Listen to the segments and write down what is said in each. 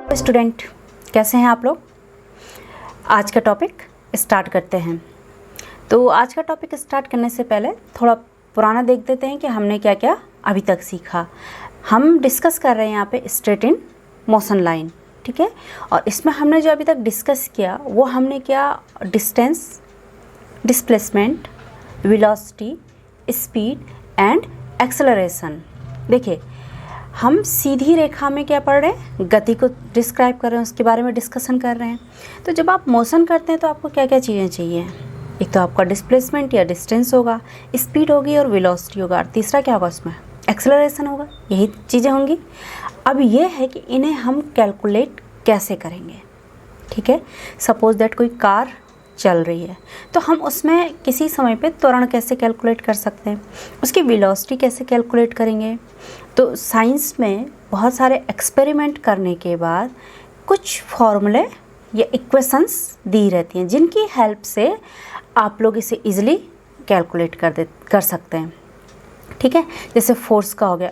Student, कैसे हैं आप लोग। आज का टॉपिक स्टार्ट करते हैं। तो आज का टॉपिक स्टार्ट करने से पहले थोड़ा पुराना देख देते हैं कि हमने क्या क्या अभी तक सीखा। हम डिस्कस कर रहे हैं यहाँ पे स्ट्रेट इन मोशन लाइन, ठीक है। और इसमें हमने जो अभी तक डिस्कस किया वो हमने क्या, distance, displacement, velocity, speed and acceleration. देखिए, हम सीधी रेखा में क्या पढ़ रहे हैं, गति को डिस्क्राइब कर रहे हैं, उसके बारे में डिस्कशन कर रहे हैं। तो जब आप मोशन करते हैं तो आपको क्या क्या चीज़ें चाहिए। एक तो आपका डिस्प्लेसमेंट या डिस्टेंस होगा, स्पीड होगी और वेलोसिटी होगा, और तीसरा क्या होगा उसमें, एक्सेलरेशन होगा। यही चीज़ें होंगी। अब ये है कि इन्हें हम कैलकुलेट कैसे करेंगे, ठीक है। सपोज दैट कोई कार चल रही है तो हम उसमें किसी समय पे त्वरण कैसे कैलकुलेट कर सकते हैं, उसकी वेलोसिटी कैसे कैलकुलेट करेंगे। तो साइंस में बहुत सारे एक्सपेरिमेंट करने के बाद कुछ फॉर्मूले या इक्वेशंस दी रहती हैं जिनकी हेल्प से आप लोग इसे इजीली कैलकुलेट कर सकते हैं, ठीक है। जैसे फोर्स का हो गया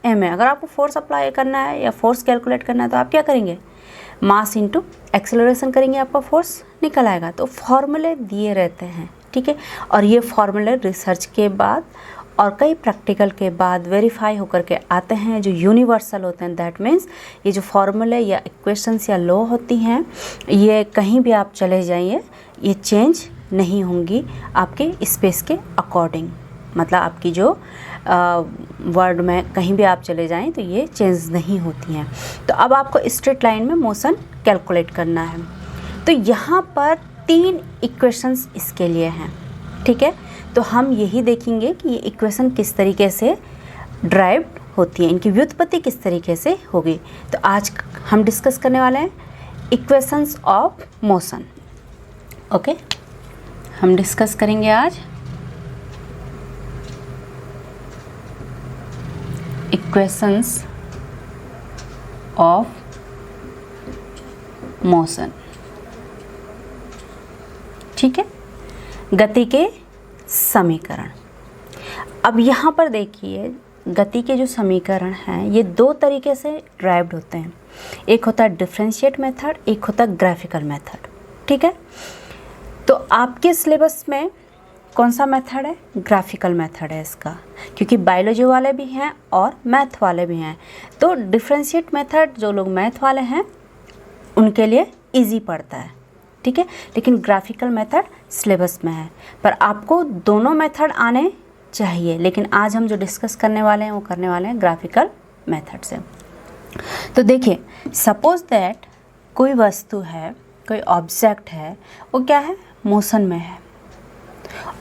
F=ma। अगर आपको फोर्स अप्लाई करना है या फोर्स कैलकुलेट करना है तो आप क्या करेंगे, मास इंटू एक्सेलरेशन करेंगे, आपका फोर्स निकल आएगा। तो फॉर्मूले दिए रहते हैं, ठीक है। और ये फॉर्मूले रिसर्च के बाद और कई प्रैक्टिकल के बाद वेरीफाई होकर के आते हैं, जो यूनिवर्सल होते हैं। दैट मीन्स ये जो फॉर्मूले या इक्वेशंस या लॉ होती हैं, ये कहीं भी आप चले जाइए ये चेंज नहीं होंगी आपके स्पेस के अकॉर्डिंग। मतलब आपकी जो वर्ड में कहीं भी आप चले जाएं तो ये चेंज नहीं होती हैं। तो अब आपको स्ट्रेट लाइन में मोशन कैलकुलेट करना है। तो यहाँ पर 3 इक्वेशंस इसके लिए हैं, ठीक है। तो हम यही देखेंगे कि ये इक्वेशन किस तरीके से ड्राइव होती है, इनकी व्युत्पत्ति किस तरीके से होगी। तो आज हम डिस्कस करने वाले हैं इक्वेशंस ऑफ मोशन। ओके, हम डिस्कस करेंगे आज इक्वेशंस ऑफ मोशन, ठीक है। गति के समीकरण। अब यहाँ पर देखिए, गति के जो समीकरण हैं ये 2 तरीके से ड्राइव्ड होते हैं। एक होता है डिफरेंशिएट मेथड, एक होता है ग्राफिकल मेथड, ठीक है। तो आपके सिलेबस में कौन सा मेथड है, ग्राफिकल मेथड है इसका, क्योंकि बायोलॉजी वाले भी हैं और मैथ वाले भी हैं। तो डिफरेंशिएट मेथड जो लोग मैथ वाले हैं उनके लिए इजी पड़ता है, ठीक है। लेकिन ग्राफिकल मेथड सिलेबस में है, पर आपको दोनों मेथड आने चाहिए। लेकिन आज हम जो डिस्कस करने वाले हैं वो करने वाले हैं ग्राफिकल मेथड से। तो देखिए, सपोज दैट कोई वस्तु है, कोई ऑब्जेक्ट है, वो क्या है, मोशन में है,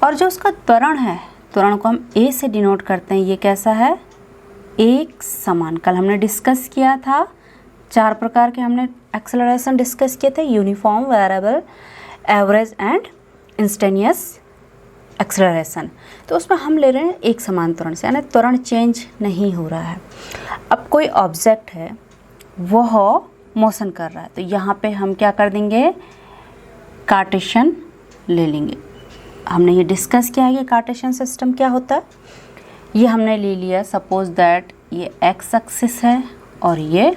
और जो उसका त्वरण है, त्वरण को हम ए से डिनोट करते हैं। ये कैसा है, एक समान। कल हमने डिस्कस किया था 4 प्रकार के हमने एक्सेलरेशन डिस्कस किए थे, uniform, variable, average and instantaneous acceleration. तो उसमें हम ले रहे हैं एक समान त्वरण से, यानी त्वरण चेंज नहीं हो रहा है। अब कोई ऑब्जेक्ट है वह मोशन कर रहा है, तो यहाँ पे हम क्या कर देंगे, कार्टेशियन ले लेंगे। हमने ये डिस्कस किया है कि कार्टेशियन सिस्टम क्या होता है। ये हमने ले लिया, सपोज दैट ये एक्स एक्सिस है और ये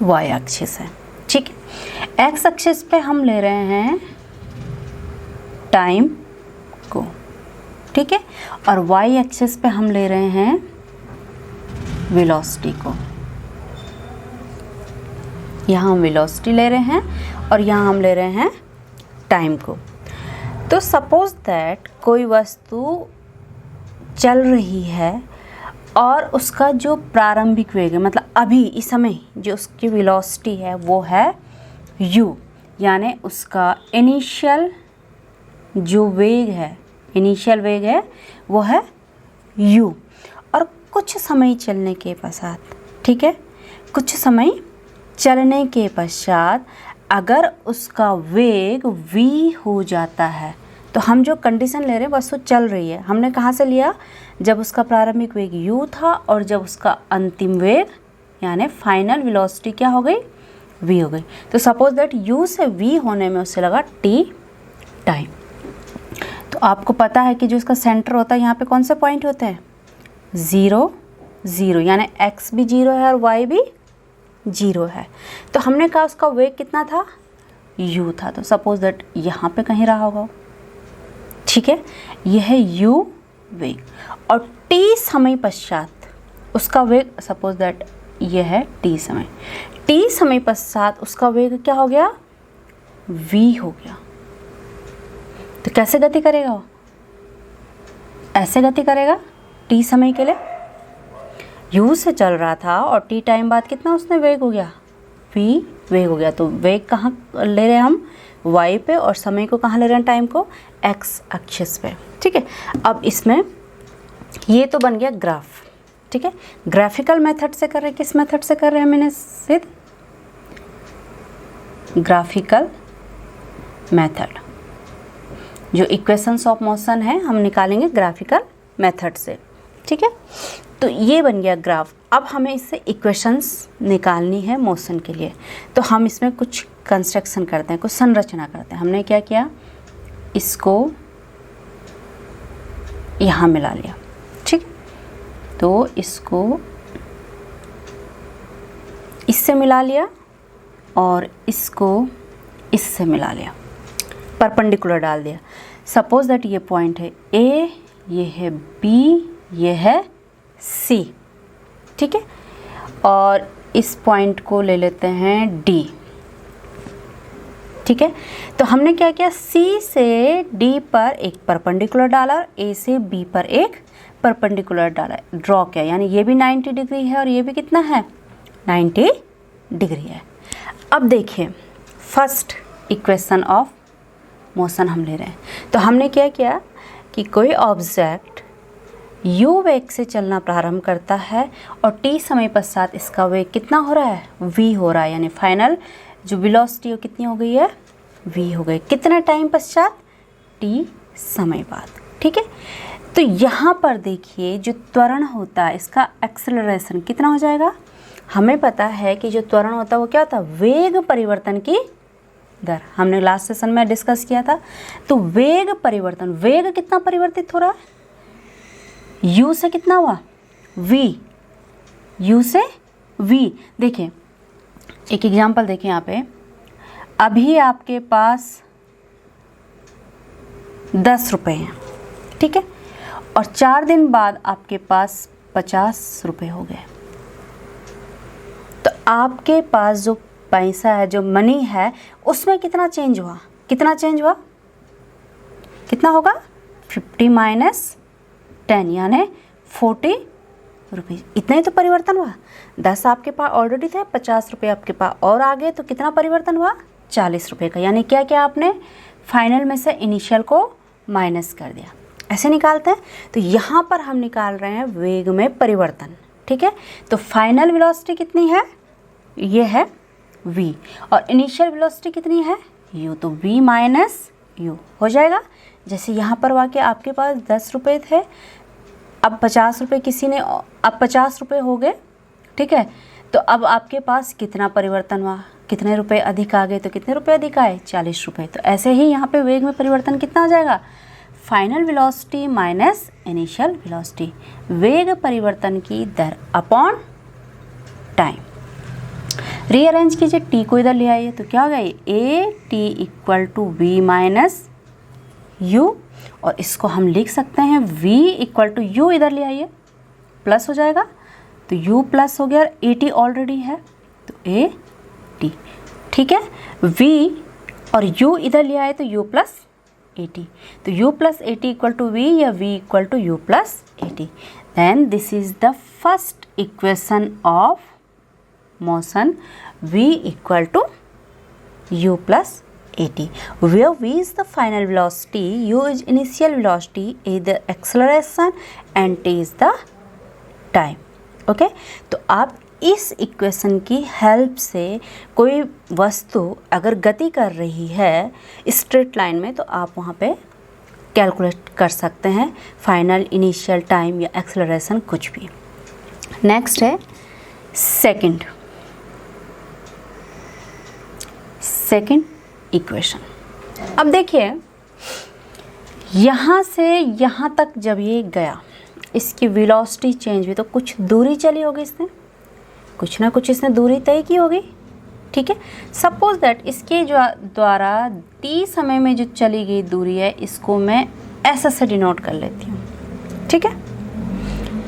वाई एक्सिस है, ठीक है। एक्स एक्सिस पे हम ले रहे हैं टाइम को, ठीक है, और वाई एक्सिस पे हम ले रहे हैं वेलोसिटी को। यहाँ हम वेलोसिटी ले रहे हैं और यहाँ हम ले रहे हैं टाइम को। तो सपोज दैट कोई वस्तु चल रही है और उसका जो प्रारंभिक वेग है, मतलब अभी इस समय जो उसकी वेलोसिटी है वो है u, यानी उसका इनिशियल जो वेग है, इनिशियल वेग है वो है u। और कुछ समय चलने के पश्चात, ठीक है, कुछ समय चलने के पश्चात अगर उसका वेग v हो जाता है, तो हम जो कंडीशन ले रहे हैं वस्तु चल रही है, हमने कहाँ से लिया, जब उसका प्रारंभिक वेग u था और जब उसका अंतिम वेग यानी फाइनल वेलोसिटी क्या हो गई, v हो गई। तो सपोज दैट u से v होने में उससे लगा t टाइम। तो आपको पता है कि जो इसका सेंटर होता है यहाँ पे कौन से पॉइंट होते हैं, 0 0, यानी x भी 0 है और y भी 0 है। तो हमने कहा उसका वेग कितना था, u था। तो सपोज दैट यहाँ पे कहीं रहा होगा, ठीक है, यह है u वेग, और t समय पश्चात उसका वेग, सपोज दैट यह है t समय पश्चात उसका वेग क्या हो गया, v हो गया। तो कैसे गति करेगा वो, ऐसे गति करेगा t समय के लिए, u से चल रहा था और t टाइम बाद कितना उसने वेग हो गया, v वेग हो गया। तो वेग कहाँ ले रहे हैं हम, y पे, और समय को कहाँ ले रहे हैं, टाइम को x एक्सिस पे, ठीक है। अब इसमें ये तो बन गया ग्राफ, ठीक है। ग्राफिकल मेथड से कर रहे हैं, किस मेथड से कर रहे हैं मैंने सिद्ध, ग्राफिकल मेथड। जो इक्वेशंस ऑफ मोशन है हम निकालेंगे ग्राफिकल मेथड से, ठीक है। तो ये बन गया ग्राफ। अब हमें इससे इक्वेशंस निकालनी है मोशन के लिए, तो हम इसमें कुछ कंस्ट्रक्शन करते हैं, कुछ संरचना करते हैं। हमने क्या किया, इसको यहाँ मिला लिया, ठीक। तो इसको इससे मिला लिया और इसको इससे मिला लिया, परपेंडिकुलर डाल दिया। सपोज दैट ये पॉइंट है A, ये है B, ये है C, ठीक है। और इस पॉइंट को ले लेते हैं D, ठीक है। तो हमने क्या किया, C से D पर एक परपेंडिकुलर डाला और A से B पर एक परपेंडिकुलर डाला, ड्रॉ किया, यानी ये भी 90 डिग्री है और ये भी कितना है, 90 डिग्री है। अब देखिए फर्स्ट इक्वेशन ऑफ मोशन हम ले रहे हैं। तो हमने क्या किया कि कोई ऑब्जेक्ट u वेग से चलना प्रारंभ करता है और t समय पश्चात इसका वेग कितना हो रहा है, v हो रहा है, यानी फाइनल जो वेलोसिटी कितनी हो गई है, v हो गई। कितने टाइम पश्चात, t समय बाद, ठीक है। तो यहाँ पर देखिए जो त्वरण होता है इसका एक्सेलरेशन कितना हो जाएगा, हमें पता है कि जो त्वरण होता है वो क्या होता है, वेग परिवर्तन की दर। हमने लास्ट सेशन में डिस्कस किया था। तो वेग परिवर्तन, वेग कितना परिवर्तित हो रहा है, u से कितना हुआ, v, u से v। देखिए एक एग्जांपल देखिए यहाँ पे, अभी आपके पास 10 रुपये हैं, ठीक है, और 4 दिन बाद आपके पास 50 रुपये हो गए। तो आपके पास जो पैसा है, जो मनी है, उसमें कितना चेंज हुआ, कितना चेंज हुआ, कितना होगा, 50 माइनस 10 यानी 40 रुपीज़। इतना ही तो परिवर्तन हुआ। 10 आपके पास ऑलरेडी थे, 50 रुपये आपके पास और आ गए, तो कितना परिवर्तन हुआ, 40 रुपये का। यानी क्या क्या आपने फाइनल में से इनिशियल को माइनस कर दिया। ऐसे निकालते हैं। तो यहाँ पर हम निकाल रहे हैं वेग में परिवर्तन, ठीक है। तो फाइनल वेलोसिटी कितनी है, ये है v, और इनिशियल वेलोसिटी कितनी है, u। तो v माइनस u हो जाएगा। जैसे यहाँ पर वाकई आपके पास 10 रुपये थे, अब 50 रुपये किसी ने, अब 50 रुपये हो गए, ठीक है। तो अब आपके पास कितना परिवर्तन हुआ, कितने रुपए अधिक आ गए, तो कितने रुपए अधिक आए, 40 रुपये। तो ऐसे ही यहाँ पे वेग में परिवर्तन कितना आ जाएगा, final velocity minus initial velocity, वेग परिवर्तन की दर अपॉन टाइम। रीअरेंज कीजिए, टी को इधर ले आइए, तो क्या हो गया, A T equal to V minus U, और इसको हम लिख सकते हैं v इक्वल टू यू, इधर ले आइए, प्लस हो जाएगा, तो u प्लस हो गया, ए टी ऑलरेडी है, तो ए टी, ठीक है। v और u इधर ले आए तो u प्लस ए टी, तो u plus A T equal to v या v equal to u plus A T. Then this is the first equation of motion, v equal to u plus at, where v is the final velocity, u is initial velocity, a the acceleration and t is the time. Okay तो आप इस equation की help से कोई वस्तु अगर गति कर रही है स्ट्रेट लाइन में, तो आप वहाँ पे कैलकुलेट कर सकते हैं फाइनल इनिशियल टाइम या एक्सेलरेशन कुछ भी। नेक्स्ट है सेकंड इक्वेशन। अब देखिए यहाँ से यहाँ तक जब ये गया, इसकी वेलोसिटी चेंज हुई, तो कुछ दूरी चली होगी इसने, कुछ ना कुछ इसने दूरी तय की होगी, ठीक है। सपोज दैट इसके जो द्वारा t समय में जो चली गई दूरी है इसको मैं ऐसा से डिनोट कर लेती हूँ, ठीक है।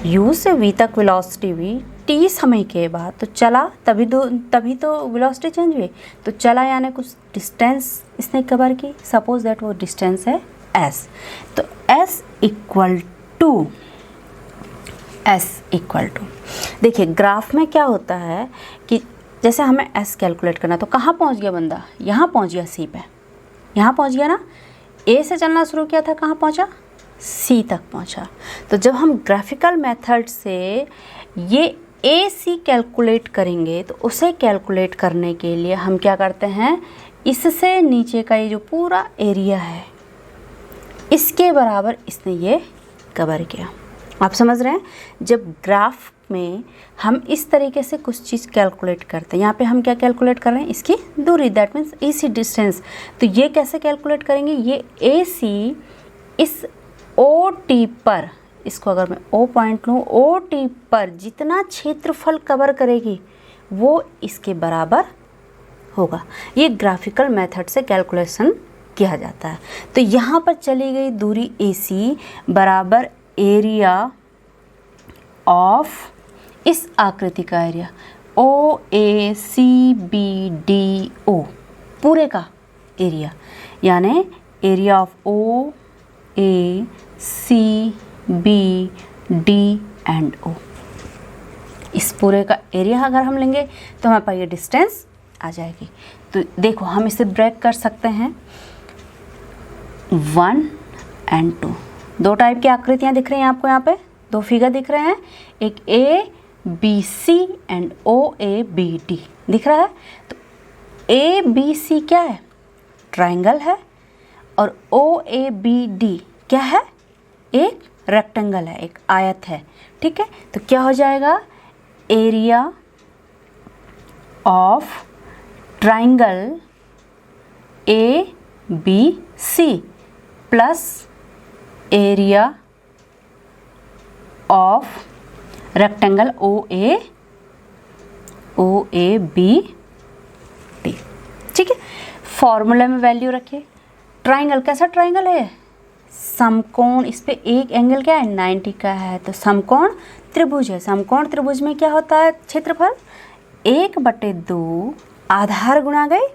u से v तक वेलोसिटी v t समय के बाद तो चला, तभी तो वेलोसिटी चेंज हुई। तो चला यानी कुछ डिस्टेंस इसने कवर की, सपोज दैट वो डिस्टेंस है s। तो s इक्वल टू देखिए ग्राफ में क्या होता है कि जैसे हमें s कैलकुलेट करना, तो कहाँ पहुँच गया बंदा, यहाँ पहुँच गया c पे, यहाँ पहुँच गया ना। a से चलना शुरू किया था, कहाँ पहुँचा, c तक पहुँचा। तो जब हम ग्राफिकल मेथड से ये ac कैलकुलेट करेंगे तो उसे कैलकुलेट करने के लिए हम क्या करते हैं, इससे नीचे का ये जो पूरा एरिया है इसके बराबर इसने ये कवर किया। आप समझ रहे हैं, जब ग्राफ में हम इस तरीके से कुछ चीज़ कैलकुलेट करते हैं, यहाँ पे हम क्या कैलकुलेट कर रहे हैं, इसकी दूरी, दैट मीन्स AC डिस्टेंस। तो ये कैसे कैलकुलेट करेंगे, ये AC इस OT पर, इसको अगर मैं O पॉइंट लूँ, OT पर जितना क्षेत्रफल कवर करेगी वो इसके बराबर होगा। ये ग्राफिकल मेथड से कैलकुलेशन किया जाता है। तो यहाँ पर चली गई दूरी AC बराबर एरिया ऑफ इस आकृति का एरिया OACBDO, पूरे का एरिया, यानी area of OACBD and O। इस पूरे का एरिया अगर हम लेंगे तो हमारे पास ये डिस्टेंस आ जाएगी। तो देखो हम इसे ब्रेक कर सकते हैं 1 एंड 2। दो टाइप की आकृतियाँ दिख रही हैं आपको, यहाँ पे दो फिगर दिख रहे हैं, एक ABC एंड OABD दिख रहा है। तो ABC क्या है, ट्रायंगल है, और OABD क्या है, एक रेक्टेंगल है, एक आयत है, ठीक है। तो क्या हो जाएगा, area of triangle ABC plus area of rectangle OABD, ठीक है। फॉर्मूला में वैल्यू रखिए। ट्रायंगल कैसा ट्रायंगल है, समकोण, इस पे एक एंगल क्या है, 90 का है। तो समकोण त्रिभुज है। समकोण त्रिभुज में क्या होता है, क्षेत्रफल 1/2 आधार गुणा गई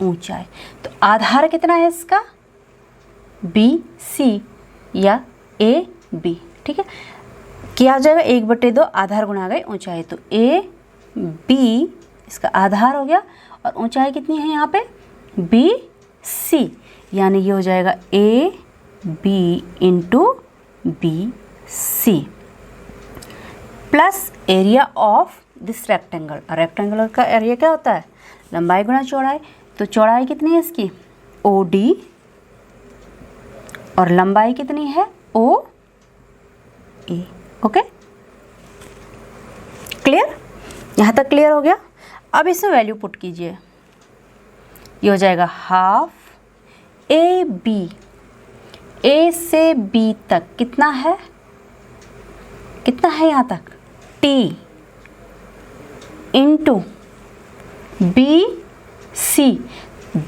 ऊंचाई। तो आधार कितना है इसका, BC या AB, ठीक है। क्या हो जाएगा, 1/2 आधार गुणा गई ऊंचाई। तो AB इसका आधार हो गया, और ऊंचाई कितनी है यहाँ पे, BC, यानी ये हो जाएगा AB into BC plus area of this rectangle. Rectangle का एरिया क्या होता है, लंबाई गुणा चौड़ाई। तो चौड़ाई कितनी है इसकी, OD, और लंबाई कितनी है, OA। ओके, क्लियर, यहाँ तक क्लियर हो गया। अब इसमें वैल्यू पुट कीजिए, ये हो जाएगा हाफ AB, A से B तक कितना है, यहाँ तक T इंटू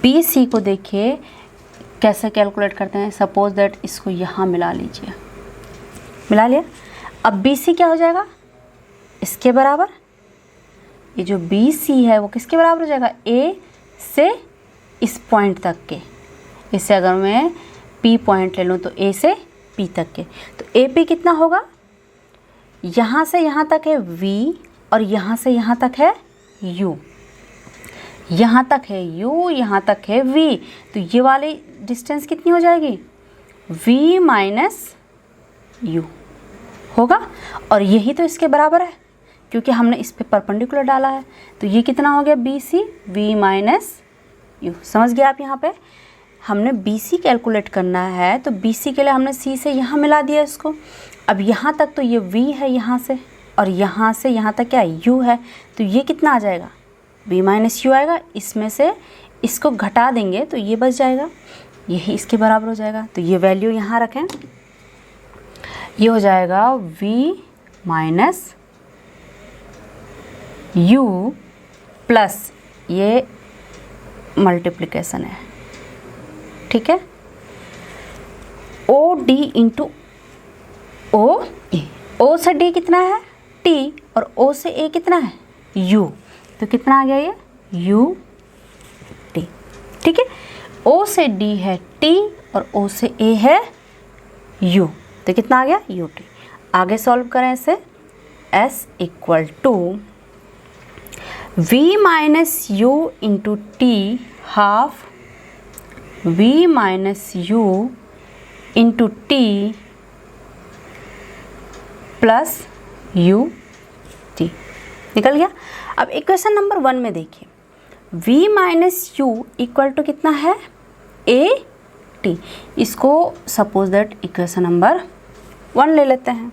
BC को देखिए कैसे कैलकुलेट करते हैं। सपोज दैट इसको यहाँ मिला लीजिए, मिला लिया। अब BC क्या हो जाएगा, इसके बराबर, ये जो BC है वो किसके बराबर हो जाएगा, A से इस पॉइंट तक के। इससे अगर मैं P पॉइंट ले लूँ तो A से P तक के, तो AP कितना होगा, यहाँ से यहाँ तक है V, और यहाँ से यहाँ तक है U, यहाँ तक है U, यहाँ तक है V। तो ये वाली डिस्टेंस कितनी हो जाएगी, V माइनस U होगा, और यही तो इसके बराबर है क्योंकि हमने इस पे परपेंडिकुलर डाला है। तो ये कितना हो गया, BC, V माइनस U। समझ गया आप, यहाँ पे हमने BC कैलकुलेट करना है, तो BC के लिए हमने C से यहाँ मिला दिया इसको। अब यहाँ तक तो ये V है यहाँ से, और यहाँ से यहाँ तक क्या है, U है। तो ये कितना आ जाएगा, V माइनस U आएगा। इसमें से इसको घटा देंगे तो ये बच जाएगा, यही इसके बराबर हो जाएगा। तो ये वैल्यू यहाँ रखें, ये हो जाएगा V माइनस u प्लस ये मल्टीप्लिकेशन है, ठीक है, ओ डी इंटू ओ ए। ओ से डी कितना है t और o से a कितना है u, तो कितना आ गया ये u t, ठीक है। o से d है t और o से a है u, तो कितना आ गया u t। आगे सॉल्व करें इसे, s equal to v minus U into T half v minus U into T plus u t, निकल गया। अब इक्वेशन नंबर 1 में देखिए, v minus U equal to कितना है a t। इसको सपोज दैट इक्वेशन नंबर 1 ले लेते हैं,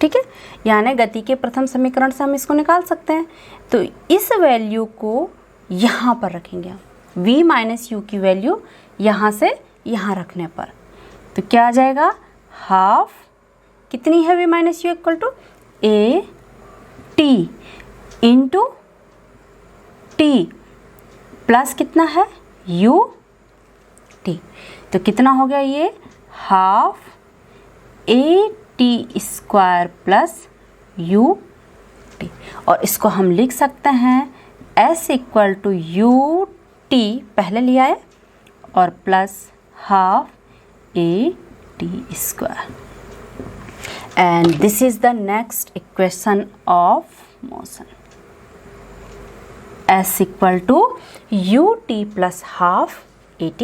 ठीक है, यानी गति के प्रथम समीकरण से हम इसको निकाल सकते हैं। तो इस वैल्यू को यहाँ पर रखेंगे, v माइनस यू की वैल्यू यहाँ से यहाँ रखने पर, तो क्या आ जाएगा हाफ, कितनी है v minus U equal to a t into T plus कितना है u t, तो कितना हो गया ये half a t square plus u t, और इसको हम लिख सकते हैं s equal to u t पहले लिया है और plus half a t square. And this is the next equation of motion. S equal to ut plus half at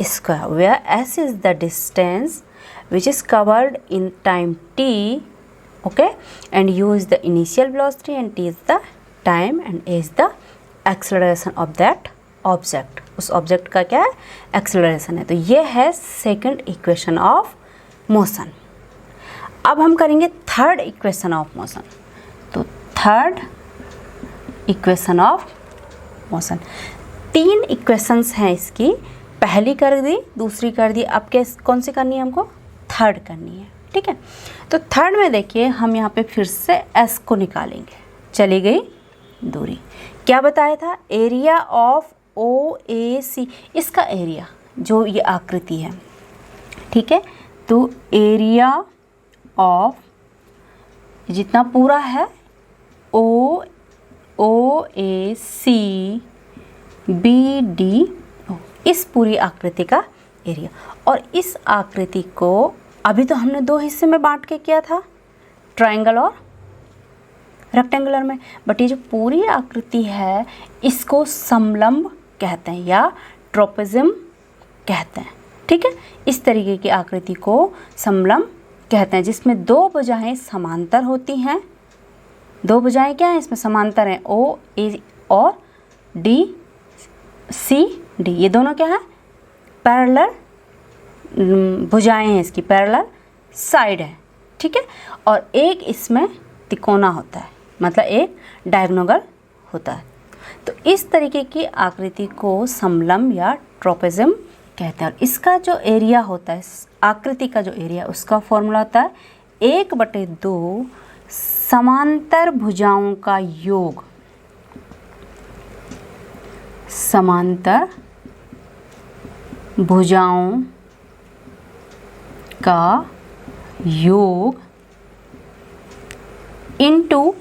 square, where s is the distance which is covered in time t, okay, and u is the initial velocity and t is the time and a is the acceleration of that object। उस object का क्या है acceleration है। तो ये है second equation of motion. अब हम करेंगे थर्ड इक्वेशन ऑफ मोशन। तो third equation of motion, 3 equations हैं इसकी, पहली कर दी, दूसरी कर दी, अब कौन सी करनी है हमको, थर्ड करनी है, ठीक है। तो थर्ड में देखिए हम यहाँ पे फिर से s को निकालेंगे, चली गई दूरी, क्या बताया था एरिया ऑफ ओ ए सी, इसका एरिया जो ये आकृति है, ठीक है, तो एरिया ऑफ जितना पूरा है ओ ए सी बी डी ओ, इस पूरी आकृति का एरिया। और इस आकृति को अभी तो हमने 2 हिस्से में बांट के किया था, ट्रायंगल और रेक्टेंगुलर में, बट ये जो पूरी आकृति है इसको समलंब कहते हैं या ट्रोपेजियम कहते हैं, ठीक है। इस तरीके की आकृति को समलंब कहते हैं जिसमें 2 भुजाएं समांतर होती हैं। 2 भुजाएं क्या हैं इसमें समांतर हैं, ओ ए और डी सी डी, ये दोनों क्या है पैरेलल भुजाएं हैं, इसकी पैरेलल साइड है, ठीक है। और एक इसमें तिकोना होता है, मतलब एक डायगोनल होता है। तो इस तरीके की आकृति को समलंब या ट्रोपेजियम कहते हैं। और इसका जो एरिया होता है, आकृति का जो एरिया, उसका फॉर्मूला होता है 1/2 समांतर भुजाओं का योग, समांतर भुजाओं का योग इनटू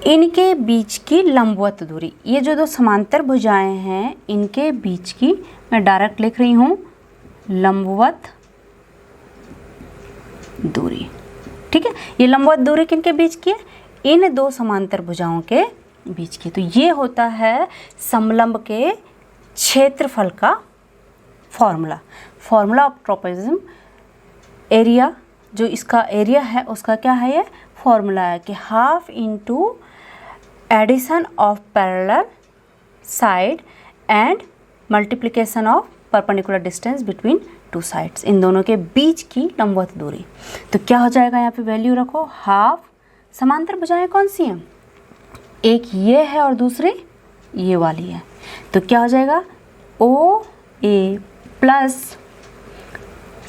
इनके बीच की लंबवत दूरी। ये जो 2 समांतर भुजाएं हैं इनके बीच की मैं डायरेक्ट लिख रही हूँ लंबवत दूरी, ठीक है। ये लंबवत दूरी किनके बीच की है, इन 2 समांतर भुजाओं के बीच की। तो ये होता है समलंब के क्षेत्रफल का फॉर्मूला, फॉर्मूला ऑफ ट्रोपेजियम। एरिया जो इसका एरिया है उसका क्या है, ये फॉर्मूला है कि half into addition of parallel side and multiplication of perpendicular distance between 2 sides, इन दोनों के बीच की लंबवत दूरी। तो क्या हो जाएगा, यहाँ पे वैल्यू रखो, हाफ, समांतर भुजाएं कौन सी हैं, एक ये है और दूसरी ये वाली है, तो क्या हो जाएगा ओ ए प्लस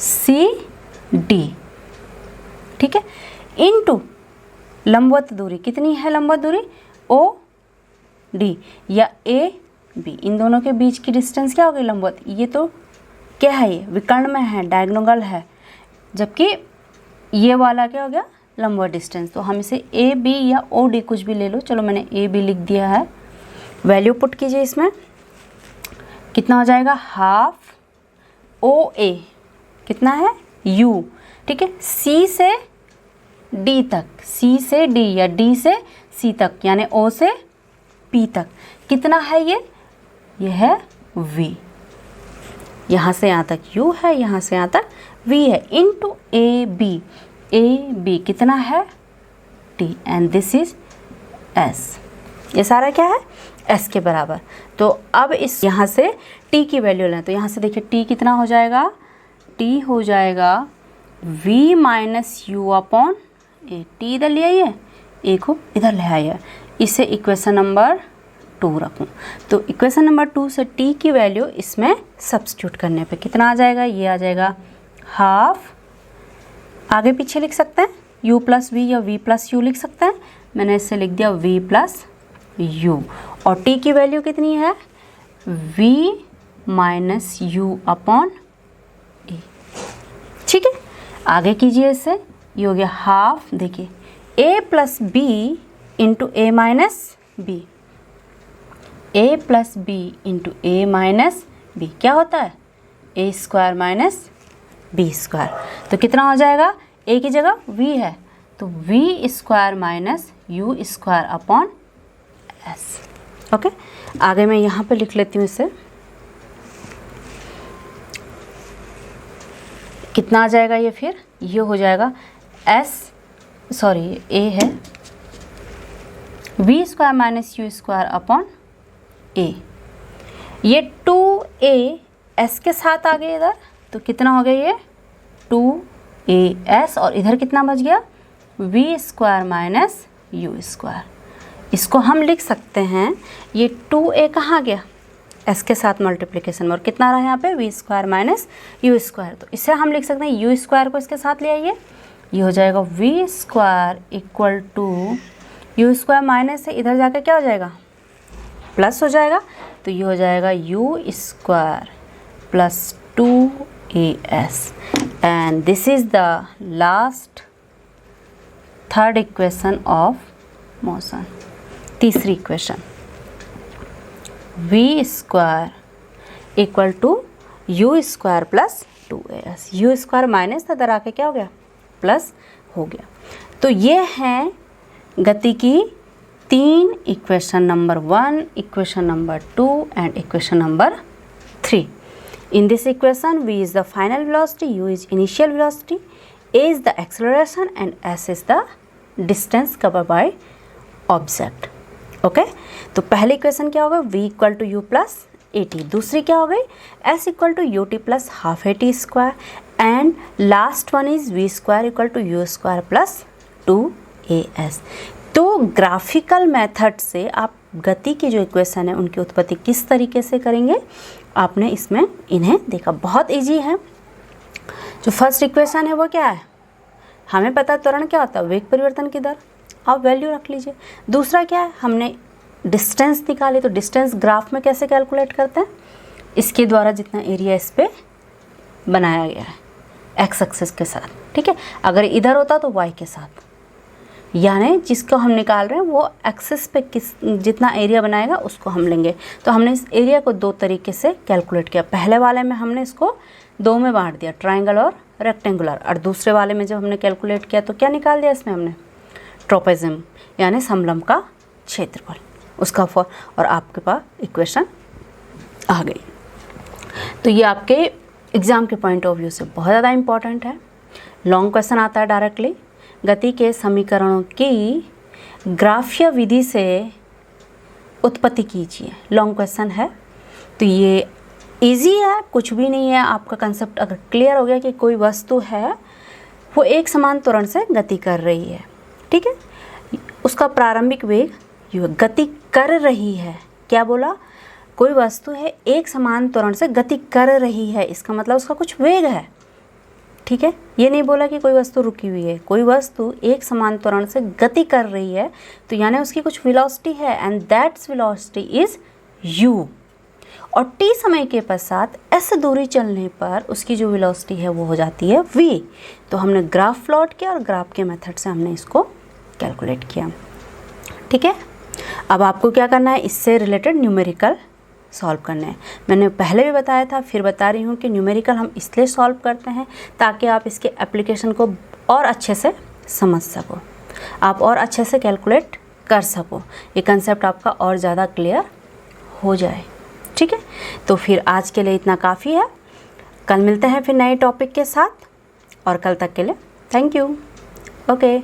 सी डी, ठीक है, इनटू लंबवत दूरी कितनी है, लंबवत दूरी ओ डी या ए बी, इन दोनों के बीच की डिस्टेंस क्या होगी, लंबवत। ये तो क्या है, ये विकर्ण में है, डायगोनल है, जबकि ये वाला क्या हो गया, लंबवत डिस्टेंस। तो हम इसे ए बी या ओ डी कुछ भी ले लो, चलो मैंने ए बी लिख दिया है। वैल्यू पुट कीजिए इसमें, कितना हो जाएगा, हाफ ओ ए कितना है u, ठीक है, c से d तक, c से d या d से c तक, यानी o से p तक कितना है ये है v, यहाँ से यहाँ तक u है, यहाँ से यहाँ तक v है, इनटू ए बी कितना है t and this is s, ये सारा क्या है s के बराबर। तो अब इस यहाँ से t की वैल्यू लें, तो यहाँ से देखिए t कितना हो जाएगा, t हो जाएगा v minus you upon A, t इधर ले आइए, a को इधर ले आइए, इसे इक्वेशन नंबर 2 रखूँ। तो इक्वेशन नंबर 2 से t की वैल्यू इसमें सब्स्टिट्यूट करने पे कितना आ जाएगा, ये आ जाएगा हाफ, आगे पीछे लिख सकते हैं u प्लस वी या v प्लस यू लिख सकते हैं, मैंने इससे लिख दिया v प्लस यू, और t की वैल्यू कितनी है, v माइनस यू अपॉन ए, ठीक है। आगे कीजिए इससे, ये हो गया हाफ, देखिए a plus B into A minus B, ए plus B into A minus B क्या होता है, A square minus B square. तो कितना हो जाएगा, a की जगह v है, तो v square minus you square upon S. Okay, आगे मैं यहाँ पे लिख लेती हूँ इसे, कितना आ जाएगा ये, फिर ये हो जाएगा a है v square minus you square upon a, ये 2a s के साथ आ गए इधर, तो कितना हो गया ये 2as, और इधर कितना बच गया v square minus you square. इसको हम लिख सकते हैं, ये 2a कहाँ गया, s के साथ मल्टीप्लिकेशन में, और कितना रहा यहाँ पे v square minus you square. तो इसे हम लिख सकते हैं u स्क्वायर को इसके साथ ले आइए, ये हो जाएगा v square equal to you square minus से इधर जाकर क्या हो जाएगा, प्लस हो जाएगा, तो ये हो जाएगा u square plus 2as, and this is the last third equation of motion. तीसरी equation, v square equal to you square plus 2as, u square minus इधर आके क्या हो गया, प्लस हो गया। तो ये है गति की 3 equation, number 1, equation number 2 and equation number 3। In this equation, v is the final velocity, u is initial velocity, a is the acceleration and s is the distance covered by object. Okay, तो पहली equation क्या होगा, v equal to U plus A T, दूसरी क्या हो गई, s equal to U T plus half A T square, and last one is v square equal to you square plus 2as। तो graphical method से आप गति की जो इक्वेशन है उनकी उत्पत्ति किस तरीके से करेंगे, आपने इसमें इन्हें देखा, बहुत इजी है। जो फर्स्ट इक्वेशन है वो क्या है, हमें पता त्वरण क्या होता है, वेग परिवर्तन की दर, आप वैल्यू रख लीजिए। दूसरा क्या है, हमने डिस्टेंस निकाली, तो डिस्टेंस ग्राफ में कैसे कैलकुलेट करते हैं, इसके द्वारा जितना एरिया इस पर बनाया गया है एक्स एक्सिस के साथ, ठीक है। अगर इधर होता तो वाई के साथ, यानी जिसको हम निकाल रहे हैं वो एक्सिस पे किस जितना एरिया बनाएगा उसको हम लेंगे। तो हमने इस एरिया को 2 तरीके से कैलकुलेट किया। पहले वाले में हमने इसको 2 में बांट दिया, ट्रायंगल और रेक्टेंगुलर, और दूसरे वाले में जब हमने कैलकुलेट किया तो क्या निकाल दिया इसमें हमने, ट्रोपेजियम यानी समलंब का क्षेत्रफल, उसका फॉर, और आपके पास इक्वेशन आ गई। तो ये आपके एग्ज़ाम के पॉइंट ऑफ व्यू से बहुत ज़्यादा इम्पॉर्टेंट है। लॉन्ग क्वेश्चन आता है डायरेक्टली, गति के समीकरणों की ग्राफीय विधि से उत्पत्ति कीजिए, लॉन्ग क्वेश्चन है। तो ये इजी है, कुछ भी नहीं है। आपका कंसेप्ट अगर क्लियर हो गया कि कोई वस्तु है वो एक समान त्वरण से गति कर रही है, ठीक है, उसका प्रारंभिक वेग यू, गति कर रही है, क्या बोला, कोई वस्तु है एक समान त्वरण से गति कर रही है, इसका मतलब उसका कुछ वेग है, ठीक है, ये नहीं बोला कि कोई वस्तु रुकी हुई है, कोई वस्तु एक समान त्वरण से गति कर रही है तो यानी उसकी कुछ वेलोसिटी है and that's velocity is u। और t समय के पश्चात s दूरी चलने पर उसकी जो वेलोसिटी है वो हो जाती है v। तो हमने ग्राफ प्लॉट किया और ग्राफ के मेथड से हमने इसको कैलकुलेट किया। ठीक है, अब आपको क्या करना है, इससे रिलेटेड न्यूमेरिकल सॉल्व करना है। मैंने पहले भी बताया था, फिर बता रही हूँ कि न्यूमेरिकल हम इसलिए सॉल्व करते हैं ताकि आप इसके एप्लीकेशन को और अच्छे से समझ सको, आप और अच्छे से कैलकुलेट कर सको, ये कंसेप्ट आपका और ज़्यादा क्लियर हो जाए। ठीक है, तो फिर आज के लिए इतना काफ़ी है। कल मिलते हैं फिर नए टॉपिक के साथ, और कल तक के लिए थैंक यू। ओके।